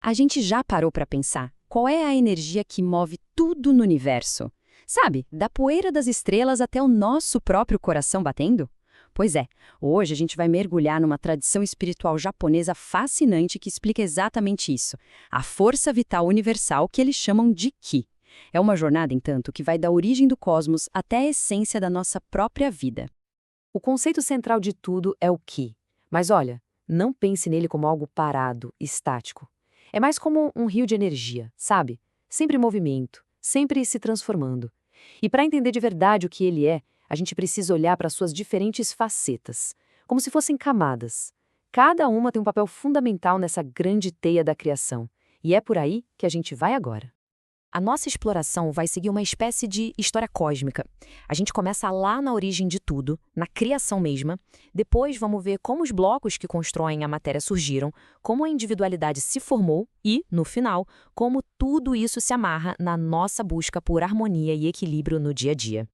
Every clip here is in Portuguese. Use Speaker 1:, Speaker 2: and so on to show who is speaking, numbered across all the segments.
Speaker 1: A gente já parou para pensar qual é a energia que move tudo no universo? Sabe, da poeira das estrelas até o nosso próprio coração batendo? Pois é, hoje a gente vai mergulhar numa tradição espiritual japonesa fascinante que explica exatamente isso, a força vital universal que eles chamam de Ki. É uma jornada, entanto, que vai da origem do cosmos até a essência da nossa própria vida.
Speaker 2: O conceito central de tudo é o Ki. Mas olha, não pense nele como algo parado, estático. É mais como um rio de energia, sabe? Sempre em movimento, sempre se transformando. E para entender de verdade o que ele é, a gente precisa olhar para suas diferentes facetas, como se fossem camadas. Cada uma tem um papel fundamental nessa grande teia da criação. E é por aí que a gente vai agora. A nossa exploração vai seguir uma espécie de história cósmica. A gente começa lá na origem de tudo, na criação mesma. Depois vamos ver como os blocos que constroem a matéria surgiram, como a individualidade se formou e, no final, como tudo isso se amarra na nossa busca por harmonia e equilíbrio no dia a dia.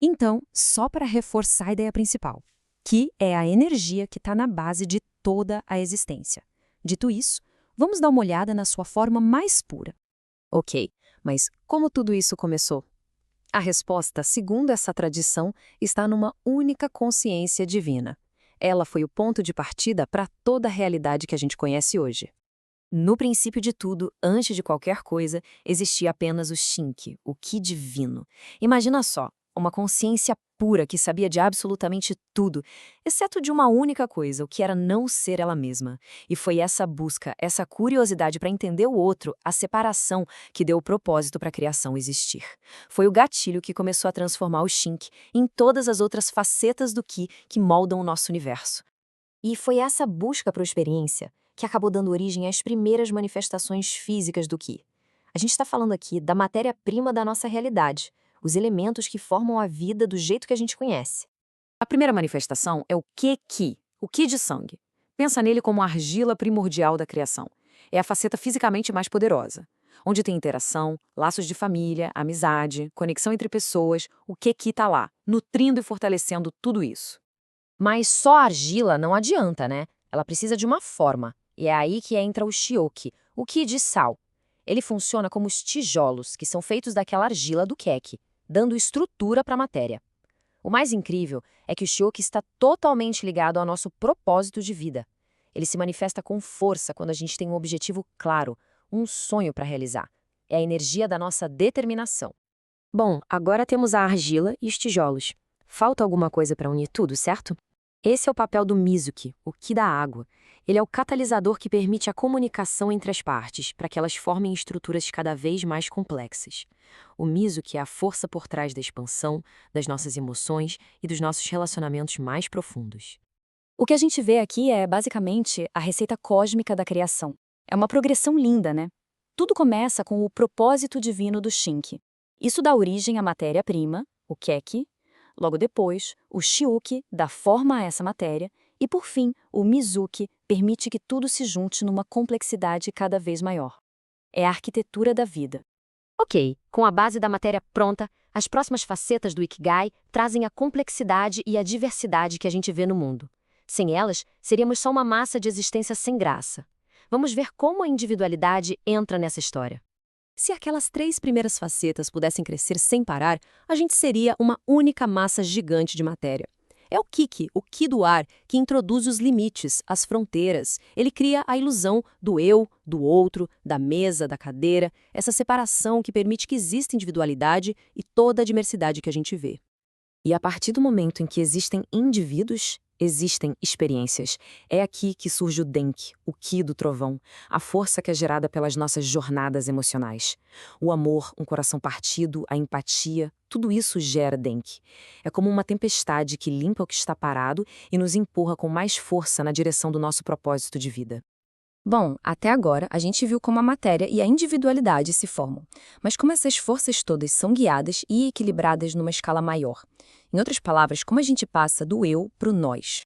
Speaker 1: Então, só para reforçar a ideia principal, que é a energia que está na base de toda a existência. Dito isso, vamos dar uma olhada na sua forma mais pura.
Speaker 2: Ok, mas como tudo isso começou? A resposta, segundo essa tradição, está numa única consciência divina. Ela foi o ponto de partida para toda a realidade que a gente conhece hoje. No princípio de tudo, antes de qualquer coisa, existia apenas o Shinki, o Ki divino. Imagina só, uma consciência pura que sabia de absolutamente tudo, exceto de uma única coisa, o que era não ser ela mesma. E foi essa busca, essa curiosidade para entender o outro, a separação, que deu o propósito para a criação existir. Foi o gatilho que começou a transformar o Shinki em todas as outras facetas do Ki que moldam o nosso universo. E foi essa busca por experiência que acabou dando origem às primeiras manifestações físicas do Ki. A gente está falando aqui da matéria-prima da nossa realidade, os elementos que formam a vida do jeito que a gente conhece. A primeira manifestação é o Ki, o Ki de sangue. Pensa nele como a argila primordial da criação. É a faceta fisicamente mais poderosa. Onde tem interação, laços de família, amizade, conexão entre pessoas, o Ki está lá, nutrindo e fortalecendo tudo isso. Mas só a argila não adianta, né? Ela precisa de uma forma. E é aí que entra o shioki, o Ki de sal. Ele funciona como os tijolos, que são feitos daquela argila do keki, dando estrutura para a matéria. O mais incrível é que o shioki está totalmente ligado ao nosso propósito de vida. Ele se manifesta com força quando a gente tem um objetivo claro, um sonho para realizar. É a energia da nossa determinação. Bom, agora temos a argila e os tijolos. Falta alguma coisa para unir tudo, certo? Esse é o papel do Mizuki, o Ki da água. Ele é o catalisador que permite a comunicação entre as partes, para que elas formem estruturas cada vez mais complexas. O Mizuki é a força por trás da expansão, das nossas emoções e dos nossos relacionamentos mais profundos. O que a gente vê aqui é, basicamente, a receita cósmica da criação. É uma progressão linda, né? Tudo começa com o propósito divino do Shinki. Isso dá origem à matéria-prima, o Keki. Logo depois, o Shiuki dá forma a essa matéria e, por fim, o Mizuki permite que tudo se junte numa complexidade cada vez maior. É a arquitetura da vida. Ok, com a base da matéria pronta, as próximas facetas do Ikigai trazem a complexidade e a diversidade que a gente vê no mundo. Sem elas, seríamos só uma massa de existência sem graça. Vamos ver como a individualidade entra nessa história. Se aquelas 3 primeiras facetas pudessem crescer sem parar, a gente seria uma única massa gigante de matéria. É o Kiki, o Ki do ar, que introduz os limites, as fronteiras. Ele cria a ilusão do eu, do outro, da mesa, da cadeira, essa separação que permite que exista individualidade e toda a diversidade que a gente vê. E a partir do momento em que existem indivíduos, existem experiências. É aqui que surge o Denki, o Ki do trovão, a força que é gerada pelas nossas jornadas emocionais. O amor, um coração partido, a empatia, tudo isso gera Denki. É como uma tempestade que limpa o que está parado e nos empurra com mais força na direção do nosso propósito de vida.
Speaker 1: Bom, até agora a gente viu como a matéria e a individualidade se formam, mas como essas forças todas são guiadas e equilibradas numa escala maior. Em outras palavras, como a gente passa do eu para o nós.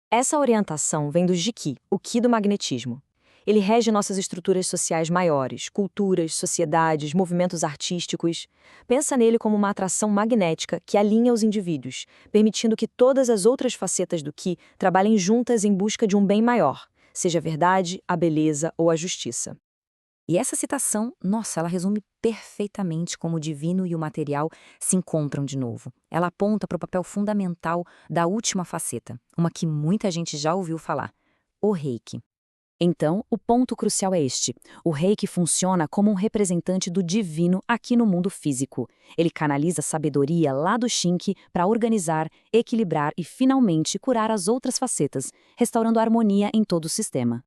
Speaker 2: Essa orientação vem do Jiki, o Ki do magnetismo. Ele rege nossas estruturas sociais maiores, culturas, sociedades, movimentos artísticos. Pensa nele como uma atração magnética que alinha os indivíduos, permitindo que todas as outras facetas do Ki trabalhem juntas em busca de um bem maior, seja a verdade, a beleza ou a justiça.
Speaker 3: E essa citação, nossa, ela resume perfeitamente como o divino e o material se encontram de novo. Ela aponta para o papel fundamental da última faceta, uma que muita gente já ouviu falar: o Reiki.
Speaker 1: Então, o ponto crucial é este. O Reiki funciona como um representante do divino aqui no mundo físico. Ele canaliza sabedoria lá do Shinki para organizar, equilibrar e, finalmente, curar as outras facetas, restaurando a harmonia em todo o sistema.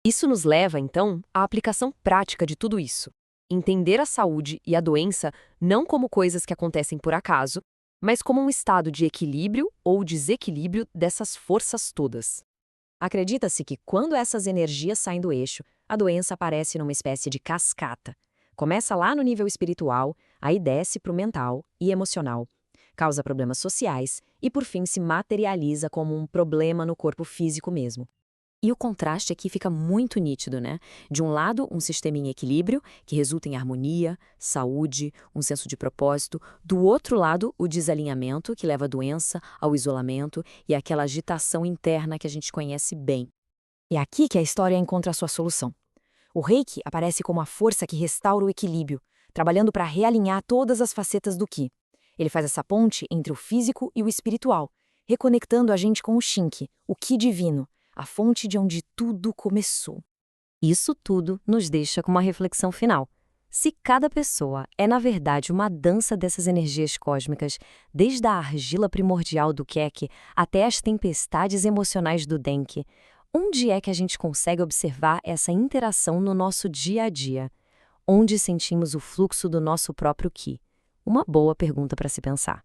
Speaker 4: Isso nos leva, então, à aplicação prática de tudo isso. Entender a saúde e a doença não como coisas que acontecem por acaso, mas como um estado de equilíbrio ou desequilíbrio dessas forças todas.
Speaker 2: Acredita-se que quando essas energias saem do eixo, a doença aparece numa espécie de cascata. Começa lá no nível espiritual, aí desce para o mental e emocional, causa problemas sociais e, por fim, se materializa como um problema no corpo físico mesmo.
Speaker 3: E o contraste aqui fica muito nítido, né? De um lado, um sistema em equilíbrio, que resulta em harmonia, saúde, um senso de propósito. Do outro lado, o desalinhamento, que leva à doença, ao isolamento e àquela agitação interna que a gente conhece bem.
Speaker 5: É aqui que a história encontra a sua solução. O Reiki aparece como a força que restaura o equilíbrio, trabalhando para realinhar todas as facetas do Ki. Ele faz essa ponte entre o físico e o espiritual, reconectando a gente com o Shinki, o Ki divino, a fonte de onde tudo começou.
Speaker 3: Isso tudo nos deixa com uma reflexão final. Se cada pessoa é, na verdade, uma dança dessas energias cósmicas, desde a argila primordial do Kek até as tempestades emocionais do Denki, onde é que a gente consegue observar essa interação no nosso dia a dia? Onde sentimos o fluxo do nosso próprio Ki? Uma boa pergunta para se pensar.